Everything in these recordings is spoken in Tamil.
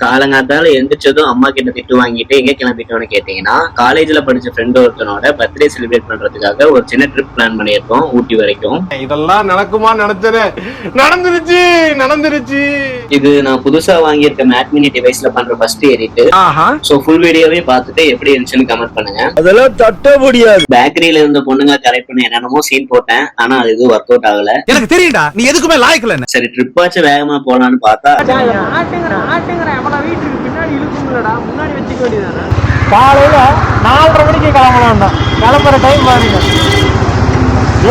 காலங்காத்தால எந்திரிச்சதும் அம்மா கிட்ட திட்டு வாங்கிட்டு எங்க கிளம்பிட்டோம்னு கேட்டீங்கன்னா, காலேஜ்ல படிச்ச ஃப்ரெண்ட் ஒருத்தனோட பர்த்டே செலிப்ரேட் பண்றதுக்காக ஒரு சின்ன ட்ரிப் பிளான் பண்ணியிருக்கோம் ஊட்டி வரைக்கும். இதெல்லாம் நடக்குமா? நடந்துருச்சு. இது நான் புதுசா வாங்கியிருக்க மேட் மினி டிவைஸ்ல பண்ற ஃபர்ஸ்ட் எடிட். சோ ஃபுல் வீடியோவே பார்த்துட்டு எப்படி இருந்துச்சுன்னு கமெண்ட் பண்ணுங்க. அதெல்லாம் தட்ட முடியாது. பேக்கரியில இருந்த பொண்ணுங்க கரெக்ட் பண்ணி என்னென்னமோ சீன் போட்டேன், ஆனா அது எதுவும் ஒர்க் அவுட் ஆகல. எனக்கு தெரியும்டா, நீ எதுக்குமே லாயக்கல. சரி ட்ரிப்பாச்சும் வேகமா போலான்னு பார்த்தா வீட்டுக்கு பின்னாடி இழுக்குங்களடா, முன்னாடி வச்சுக்க வேண்டியதானே. காலையில 4:30 மணிக்கு கிளம்பலாம். கிளம்புற டைம் பாருங்க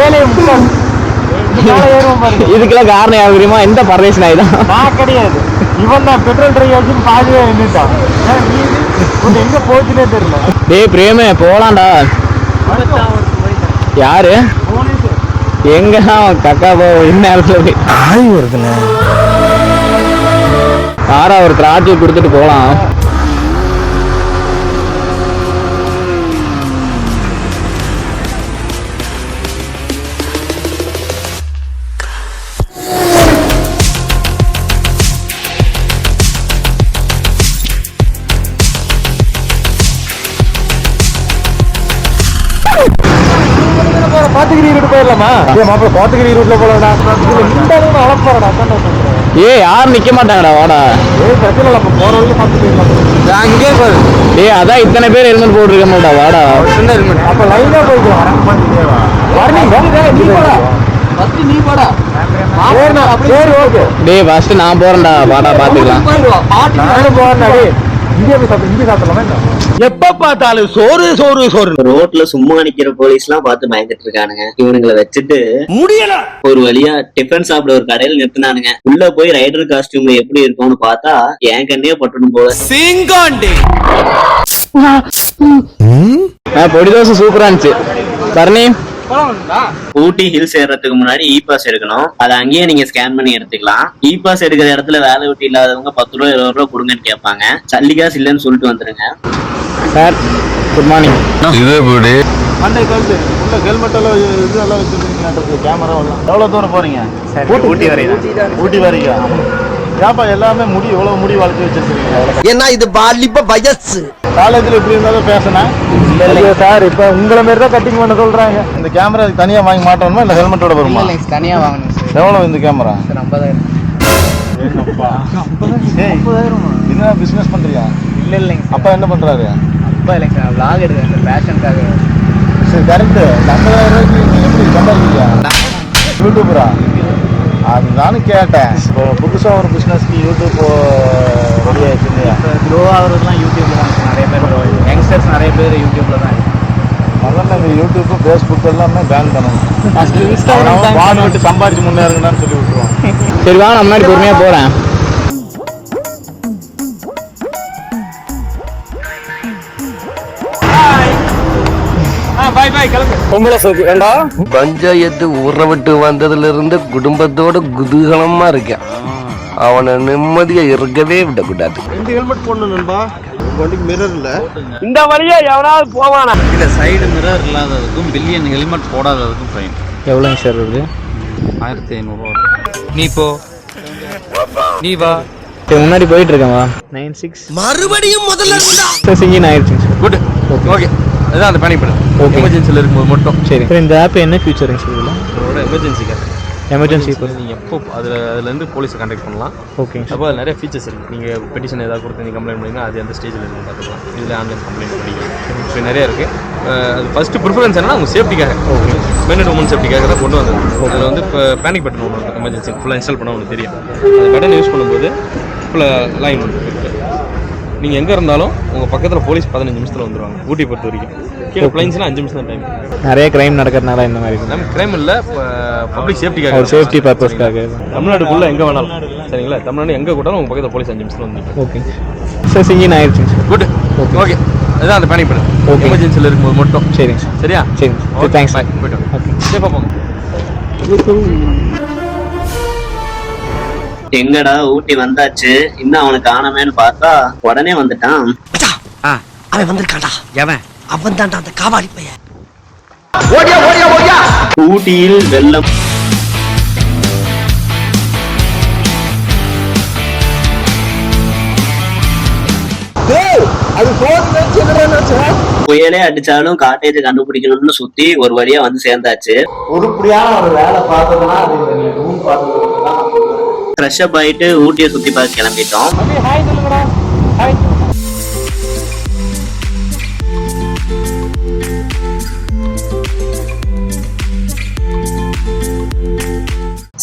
7:30. இதுக்கெல்லாம் காரணம் யாரு தெரியுமா? இந்த பரதேசன் ஆயிதான். நான் கிடையாது, இவன் தான் பெட்ரோல் ட்ரை வச்சு பாதியே நின்றுட்டான். எங்க போச்சுன்னே தெரியல. டேய் பிரேமே போலாம்டா. யாரு எங்க கக்கா போ இந்நேரத்துல போய் ஆய் வருதுண்ணே. யாரா ஒரு திராட்சை கொடுத்துட்டு போலாம். பாத்துக்கிரி ரூட் போயிடலாமா? மாப்பிள்ள பாத்துக்கிரி ரூட்ல போலடா. ஏ யாரும் நிக்க மாட்டாங்கடா, வாடா. பிரச்சனை இல்ல, போற வரைக்கும் பாத்துக்கிட்டு அங்கே போய் ஏய் அதான் இத்தனை பேர் ஹெல்மெட் போட்டுருக்கோம்டா, வாடா. அப்ப லைனா போய்க்கலாம். டேய் ஃபர்ஸ்ட் நான் போறேன்டா, வாடா பாத்துக்கலாம். நானும் போறேன்டா. இங்கே சாப்பிடலாமா? எப்ப பார்த்தாலும் சோறு சோறு சோறு. ரோட்ல சும்மா நிக்கிற போலீஸ் எல்லாம் பார்த்து பயந்துட்டு இருக்கானுங்க. இவனுங்களை வச்சுட்டு முடியல. ஒரு வழியா டிஃபன் சாப்பிட ஒரு கடையில நிறுத்தினானுங்க. உள்ள போய் ரைடர் காஸ்டியூம்ல எப்படி இருக்கும்னு பார்த்தா என் கண்ணே பட்டணும் போல. சிங்காண்டி பொடி தோசை சூப்பரா இருந்துச்சு. தரணி ஊட்டி ஹில்ஸ் ஏறதுக்கு முன்னாடி இ பாஸ் எடுக்கணும். அதை அங்கேயே நீங்க ஸ்கேன் பண்ணி எடுத்துக்கலாம். இ பாஸ் எடுக்கிற இடத்துல வேலை வெட்டி இல்லாதவங்க 10 ரூபா 20 ரூபா கொடுங்கன்னு கேட்பாங்க. சல்லிகாஸ் இல்லைன்னு சொல்லிட்டு வந்துருங்க. Sir good morning. இது எப்படி மண்டை கழுத்து உள்ள ஹெல்மெட் எல்லாம் இது எல்லாம் வச்சிருக்கீங்க. கேமரா எல்லாம் எவ்வளவு தூரம் போறீங்க? ஊட்டி வரைக்கும். ஏப்பா எல்லாமே முடி எவ்வளவு முடி வளர்த்து வச்சிருக்கீங்க? என்ன இது பாலிப்ப வயசு. காலேஜ்ல எப்படி இருந்தாலும் பேசினேன் சார். இப்ப உங்களை மாரி தான் கட்டிங் பண்ண சொல்றாங்க. இந்த கேமரா தனியா வாங்கி மாட்டணுமா இல்ல ஹெல்மெட்டோட வருமா? தனியா வாங்கணும். எவ்வளவு இந்த கேமரா? 50,000. என்ன பிசினஸ் பண்றியா? இல்லைங்க. அப்பா என்ன பண்றாரு? அப்பா இல்லைங்க சார், vlog எடுக்கிறேன் பேஷனுக்காக. சரி கரெக்ட். 50,000 நீங்க எப்படி சம்பாதிக்கிறீங்க? யூடியூபரா? அதுதானு கேட்டேன். இப்போ புதுசாக ஒரு பிஸ்னஸ்க்கு யூடியூப் ரெடி ஆயிடுச்சு இல்லையா? க்ரோ ஆகிறதுலாம் யூடியூப்ல தான். நிறைய பேர் யங்ஸ்டர்ஸ் நிறைய பேர் யூடியூப்ல தான். முதல்ல இந்த யூடியூப் ஃபேஸ்புக் எல்லாமே பேன் பண்ணணும். பான் விட்டு சம்பாதிச்சு முன்னேறுங்கன்னு சொல்லி விட்டுருவோம். சரி வா, நான் முன்னாடி பொறுமையா போறேன். பஞ்சாயத்து ஊற விட்டு வந்ததுல இருந்து குடும்பத்தோட குதூகலமா இருக்கேன். அவனை நிம்மதியா இருக்கவே விடக்கூடாது. இந்த ஹெல்மெட் போடணும் நண்பா. வண்டிக்கு மிரர் இல்ல. இந்த வழியா எவனாவது போவானா? இல்ல சைடு மிரர் இல்லாததுக்கும் பில்லியன் ஹெல்மெட் போடாததுக்கும் ஃபைன். எவ்வளோங்க சார் வருது? 1500 ரூபா. நீ போ, நீ வா. முன்னாடி போயிட்டு இருக்கேன். வா 96 மறுபடியும் முதல்ல இருந்தா சிங்கின் ஆயிடுச்சுங்க சார். குட். ஓகே. அதான் அந்த பேனிக் பண்ணு. ஓகே. எமர்ஜென்சில இருக்கும்போது மட்டும். சரி. இந்த ஆப் என்ன ஃபியூச்சருங்க சார்? இதெல்லாம் அதோட எமர்ஜென்சிக்காக. எமர்ஜென்சி நீங்கள் எப்போ அதுலேருந்து போலீஸை கான்டாக்ட் பண்ணலாம். ஓகே. அப்போ அது நிறைய ஃபீச்சர்ஸ் இருக்குது. நீங்கள் பெட்டிஷன் ஏதாவது கொடுத்து நீங்கள் கம்ப்ளைண்ட் பண்ணிங்கன்னா அது அந்த ஸ்டேஜில் இருந்து பார்த்துக்கலாம். இதில் ஆன்லைன் கம்ப்ளைண்ட் பண்ணிக்கலாம். இப்போ நிறைய இருக்குது. அது ஃபஸ்ட்டு ப்ரிஃபரன்ஸ் என்னன்னா உங்கள் சேஃப்டிக்காக. ஓகே. மென் அண்ட் உமன் சேஃப்டிக்காக தான் கொண்டு வந்தது. அதில் வந்து இப்போ பேனிக் பட்டன் ஒன்று இருக்கும். எமர்ஜென்சி ஃபுல்லாக இன்ஸ்டால் பண்ண உங்களுக்கு தெரியும். அந்த பட்டன் யூஸ் பண்ணும்போது ஃபுல்லாக லைன் ஒன்று இருக்குது. நீங்கள் எங்கே இருந்தாலும் உங்கள் பக்கத்தில் போலீஸ் 15 நிமிஷத்தில் வந்துடுவாங்க. ஊட்டி பொறுத்த வரைக்கும் கீழே பிளைன்ஸ்லாம் 5 நிமிஷம் தான் டைம். நிறைய கிரைம் நடக்கிறதுனால இந்த மாதிரி நம்ம கிரைம் இல்லை, இப்போ பப்ளிக் சேஃப்டிக்காக, சேஃப்டி பர்பஸ்க்காக. தமிழ்நாடுக்குள்ளே எங்கே வேணாலும் சரிங்களா, தமிழ்நாடு எங்கே கூட்டாலும் உங்கள் பக்கத்தில் போலீஸ் 5 நிமிஷத்தில் வந்து. Okay sir. சிங்கின் ஆயிடுச்சுங்க சார். குட். ஓகே. அதான் அந்த பேனிக் பண்ணு. ஓகே. எமர்ஜென்சியில் இருக்கும்போது மட்டும். சரிங்க சார். சரியா? சரிங்க. தேங்க்ஸ். போய்ட்டு ஓகே. சேஃபாக போங்க. எங்கடா ஊட்டி வந்தாச்சு, இன்னும் அவனுக்கு காணமேன்னு பார்த்தா உடனே வந்துட்டான். அவன் வந்திருக்கான்டா. எவன்? அவன் தான்டா அந்த காவாலி பையன். ஊட்டியில் வெள்ளம். புயலே அடிச்சாலும் காட்டேஜ் கண்டுபிடிக்கணும்னு சுத்தி ஒரு வழியா வந்து சேர்ந்தாச்சு. உருப்படியான ஒரு வேலை பார்த்ததுன்னா அது இந்த ரூம் பார்த்தது தான். ஃப்ரெஷ் அப் ஆயிட்டு ஊட்டியை சுத்தி பார்க்க கிளம்பிட்டோம்.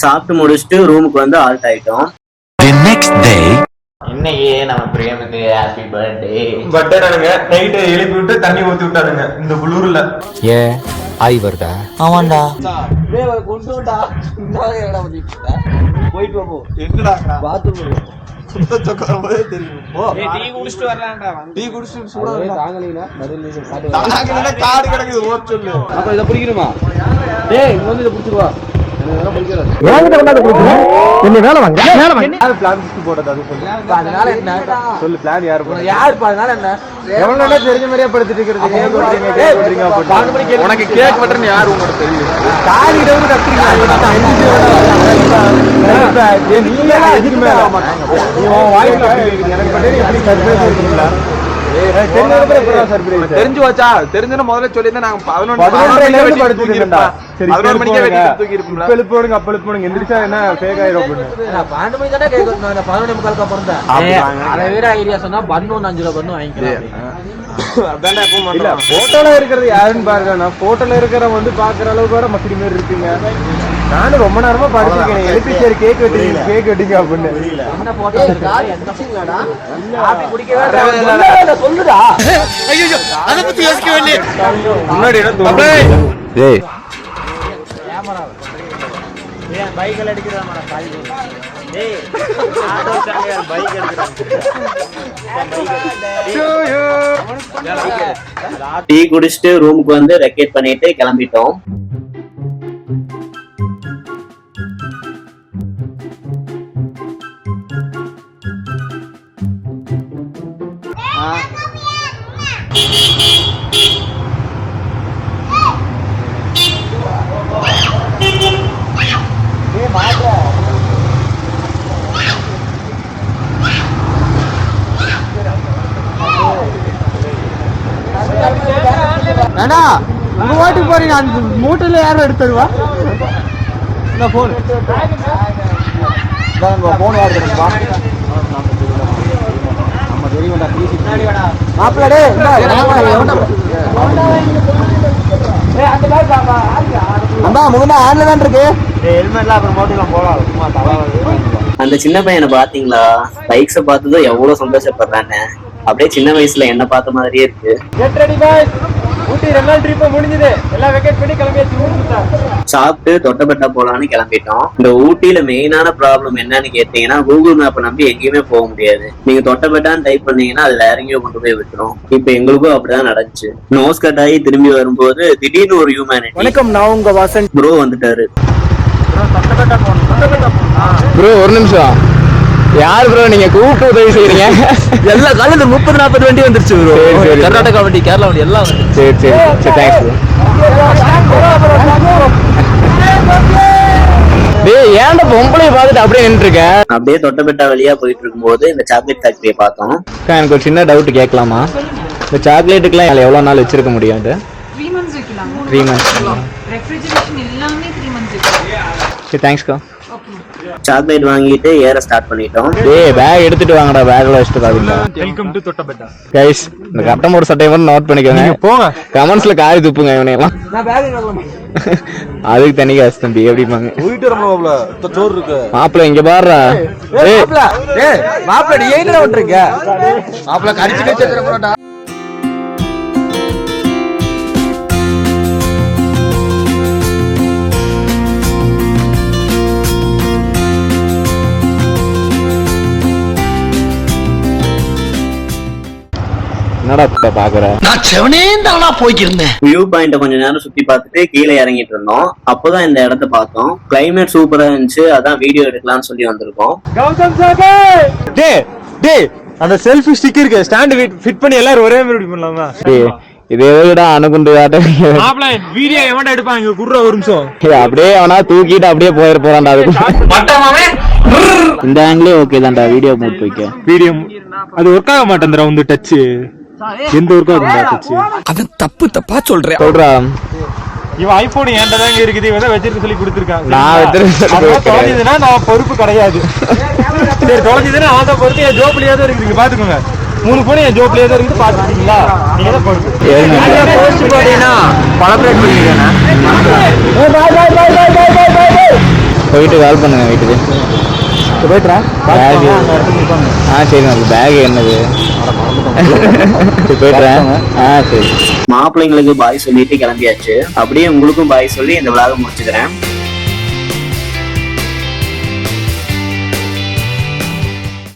சாப்பிட்டு முடிச்சுட்டு ரூமுக்கு வந்து ஆல்ட் ஆயிட்டோம். இன்னைக்கு நம்ம பிரேமுக்கு ஹாப்பி பர்த்டே. பட்டே நானுங்க நைட்டு எழுப்பி விட்டு தண்ணி ஊத்தி விட்டானுங்க இந்த குளூர்ல. ஏன் ஆய் வருதா? ஆமாண்டா. போயிட்டு போ. எங்கடா பாத்ரூம் சுத்த சொக்கறவே தெரியும். போ. டீ குடிச்சிட்டு வரலாம்டா. டீ குடிச்சிட்டு சூடா தாங்கலீனா பதில் தாங்கலீனா காடு கிடக்குது ஓட சொல்லு. அப்ப இத பிடிக்கணுமா? டேய் இங்க வந்து இத பிடிச்சிட்டு வா. என்ன பிடிக்கறது? ஏங்கிட்ட வந்தாத குடுக்குறேன். என்ன வேலை வாங்க. வேலை வாங்க. யார் பிளான் ஃபிக்ஸ் போட்டது அது சொல்லு. அதனால என்ன சொல்லு பிளான் யார் போட்டது? யார் அதனால என்ன எவ்வளவு நேரம் தெரிஞ்ச மாதிரியே படுத்துட்டு இருக்கிறது? கேக் வெட்றீங்க. உனக்கு கேக் வெட்டறன்னு யார் உங்களுக்கு தெரியும்? கால் இடவுல கத்துறீங்க. நீங்க எதுக்கு மேல நீ உன் வாய்ஸ் எனக்கு பட்டே எப்படி சர்ப்ரைஸ் இருக்கீங்களா? தெரிஞ்சு வச்சா தெரிஞ்சன முதல்ல சொல்லிருந்தா நாங்க 11 மணிக்கு படுத்துட்டேன்டா. சரி 11 மணிக்கே வெட்டி தூக்கி இருப்போம்ல. இப்ப போடுங்க அப்ப போடுங்க எந்திரிச்சா என்ன ஃபேக் ஆயிரும் அப்படின்னு. நான் 12 மணிக்கு தானே கேக் வெட்டணும். நான் 11 மணிக்கு அப்புறம் தான். அத வேற ஐடியா சொன்னா பண்ணு 5 ரூபாய் பண்ணு வாங்கிக்கலாம். அதான்டா எப்பவும் மாட்டோம். இல்ல போட்டோல இருக்கிறது யாருன்னு பாருங்க. நான் போட்டோல இருக்கிற வந்து பாக்குற அளவுக்கு வர மக்கிரி மாதிரி இருப்பீங்க. நானும் ரொம்ப நேரமா படிச்சிருக்கேன். எழுதி சரி கேக் வெட்டிங்க அப்படின்னு. என்ன போட்டோ இருக்கா? என்ன சிங்கடா? காபி குடிக்கவே இல்ல சொல்லுடா. ஐயோ அத பத்தி யோசிக்க வேண்டிய முன்னாடி என்ன தோணுது? டேய் கேமரா ஏன் பைக்ல அடிக்குறாமடா கால் டேய் ஆட்டோ ஸ்டாண்ட் பைக் எடுக்குறாங்க. டீ குடிச்சிட்டு ரூமுக்கு வந்து வெக்கேட் பண்ணிட்டு கிளம்பிட்டோம். அண்ணா உங்க வாட்டுக்கு போறீங்க. அந்த மூட்டையில யாரும் எடுத்துருவா? இந்த போன் போன் யாரு எடுப்பா? நம்ம தெரியும்டா பேசி மாப்பிள்ளடே அண்ணா முகமா ஆன்ல தான் இருக்கு. ஹெல்மெட்லாம் அப்புறம் மோட்டிலாம் போலாம். சும்மா தலை அந்த சின்ன பையனை பாத்தீங்களா? பைக்ஸ பார்த்ததும் எவ்வளவு சந்தோஷப்படுறான்னு. அப்படியே சின்ன வயசுல என்ன பார்த்த மாதிரியே இருக்கு. Get ready boys. ஊட்டி 2 நாள் ட்ரிப் முடிஞ்சது. எல்லாம் வெக்கேட் பண்ணி கிளம்பியாச்சு. சாப்பிட்டு தொட்டபெட்டா போலான்னு கிளம்பிட்டோம். இந்த ஊட்டியில மெயினான ப்ராப்ளம் என்னன்னு கேட்டீங்கன்னா, கூகுள் மேப்பை நம்பி எங்கேயுமே போக முடியாது. நீங்க தொட்டபெட்டான்னு டைப் பண்ணீங்கன்னா அது வேற எங்கேயோ கொண்டு போய் விட்டுரும். இப்ப எங்களுக்கும் அப்படிதான் நடந்துச்சு. நோஸ் கட் ஆகி திரும்பி வரும்போது திடீர்னு ஒரு ஹியூமனிட்டி. வணக்கம், நான் உங்க வாசன் ப்ரோ வந்துட்டாரு. ப்ரோ ஒரு நிமிஷம். யார் ப்ரோ நீங்க கூப்பிட்டு உதவி செய்றீங்க? எல்லா காலையில 30-40 வண்டி வந்துருச்சு ப்ரோ. சரி. கர்நாடகா வண்டி, கேரளா வண்டி எல்லாம் வந்து. சரி தேங்க்ஸ் ப்ரோ. டேய் ஏன்டா பொம்பளைய பார்த்துட்டு அப்படியே நின்னுட்டு இருக்க? அப்படியே தொட்டபெட்டா வழியா போயிட்டு இருக்கும்போது இந்த சாக்லேட் ஃபேக்டரியை பார்த்தோம். எனக்கு ஒரு சின்ன டவுட் கேட்கலாமா? இந்த சாக்லேட்டுக்குலாம் எவ்வளவு நாள் வச்சிருக்க முடியும்? அது 3 months வைக்கலாம். 3 months. ரெஃப்ரிஜரேஷன் எல்லாமே 3 months வைக்கலாம். சரி தேங்க்ஸ்க்கா. ஓகே. சாக்லேட் வாங்கிட்டு ஏற ஸ்டார்ட் பண்ணிட்டோம். டேய் பேக் எடுத்துட்டு வாங்கடா. பேக்ல வச்சிட்டு பாருங்க. Welcome to Doddabetta. கைஸ் இந்த கட்டம் ஒரு சட்டையை மட்டும் நோட் பண்ணிக்கோங்க. போங்க. கமெண்ட்ஸ்ல காரி துப்புங்க இவனையெல்லாம். நான் பேக் எடுக்கலாமா? அதுக்கு தனி காசு தம்பி எப்படிப்பாங்க? போயிட்டு வரமாப்ல. சோறு இருக்கு. மாப்பிள்ள இங்க பாருடா. ஏய் மாப்ள. ஏய் மாப்ள நீ ஏன்டா விட்டுறீங்க? மாப்ள கடிச்சு கடிச்சு போறடா. என்னடா பாக்குற? நான் செவனே தானா போய்க்கிருந்தேன். வியூ பாயிண்ட கொஞ்ச நேரம் சுத்தி பார்த்துட்டு கீழே இறங்கிட்டு இருந்தோம். அப்போதான் இந்த இடத்த பார்த்தோம். கிளைமேட் சூப்பரா இருந்துச்சு. அதான் வீடியோ எடுக்கலாம்னு சொல்லி வந்திருக்கோம். கௌதம் சாகர். டேய் அந்த செல்ஃபி ஸ்டிக் இருக்கு. ஸ்டாண்ட் ஃபிட் பண்ணி எல்லாரும் ஒரே மாதிரி பண்ணலாமா? டேய் இதே விட அணுகுண்டு காட்ட. மாப்ள வீடியோ எவன்டா எடுப்பான்? இங்க குடுற ஒரு நிமிஷம். அப்படியே அவனா தூக்கிட்டு அப்படியே போயிட போறான்டா. அதுக்கு இந்த ஆங்கிலே ஓகே தான்டா. வீடியோ மூட் போய்க்க. வீடியோ அது ஒர்க் ஆக மாட்டேங்குதுடா. வந்து டச் எந்த ஊருக்கும் அது மாட்டுச்சு. அது தப்பு தப்பா சொல்றேன். சொல்றா இவன் ஐபோன் என்கிட்ட தாங்க இருக்குது, இவன் வச்சிருக்க சொல்லி கொடுத்துருக்கான். நான் வச்சிருக்க தொலைஞ்சதுன்னா நான் பொறுப்பு கிடையாது. சரி தொலைஞ்சதுன்னா நான் தான் பொறுப்பு. என் ஜோப்லயே தான் இருக்குது, பாத்துக்கோங்க. 3 போன் என் ஜோப்லயே தான் இருக்குது, பாத்துக்கிட்டீங்களா? நீங்க தான் பொறுப்பு. போஸ்ட் போட்டீங்கன்னா கொலாபரேட் பண்ணிக்கிறேன். போயிட்டு கால் பண்ணுங்க வீட்டுக்கு. போயிட்டுறேன். சரி நமக்கு பேக் என்னது போயிட்டுறேன். சரி மாப்பிள்ளைங்களுக்கு பாய் சொல்லிட்டு கிளம்பியாச்சு. அப்படியே உங்களுக்கும் பாய் சொல்லி இந்த விழாவை முடிச்சுக்கிறேன்.